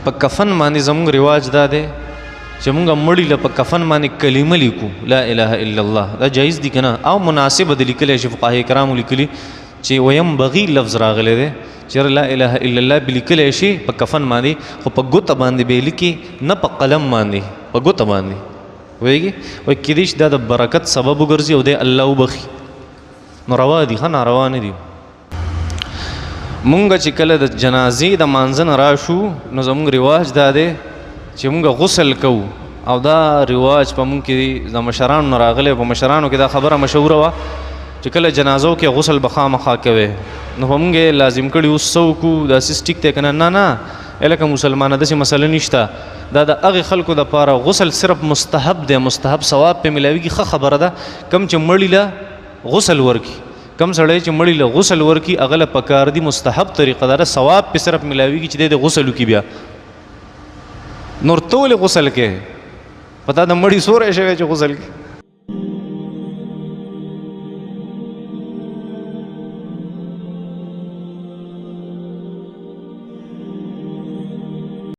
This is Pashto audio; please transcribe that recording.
په کفن باندې زموږ رواج دا دی چې موږ مړي له په کفن باندې کلمه لیکو لا اله الا الله. دا جایز دي که نه؟ او مناسب د لیکلی شي فقهاء کرامو لیکلي چې وینبغي لفظ راغلی دی چې لا اله الا الله به لیکلی شي په کفن باندې، خو په ګوته باندې به یې لیکي، نه په قلم باندې، په ګوته باندې. پوهېږي؟ وایي کېدای شي دا د برکت سبب وګرځي او دی الله وبخي. نو روا دي، ښه ناروا نه دي. مونږ چې کله د جنازې د مانځه نه راشو نو زموږ رواج دا دی چې مونږ غسل کوو، او دا رواج په مونږ کې د مشرانو نه راغلی. په مشرانو کې دا خبره مشهوره وه چې کله جنازو کې غسل به خامخا کوې، نو په مونږ یې لازم کړي اوس څه وکړو داسې ټیک دی که نه؟ نه لکه مسلمانه داسې مسله نشته. دا د هغې خلکو دپاره غسل صرف مستحب دی، مستحب ثواب پې ملاویږي. ښه خبره ده. کم چې مړي له غسل ورکي، کم سړی چې مړي له غسل ورکي هغه له پکار دي مستحب طریقه ده، ثواب پې صرف ملاویږي چې دی د غسل وکړي. بیا نور ته ولې غسل کې؟ په تا د مړي سوری شوی چې غسل کې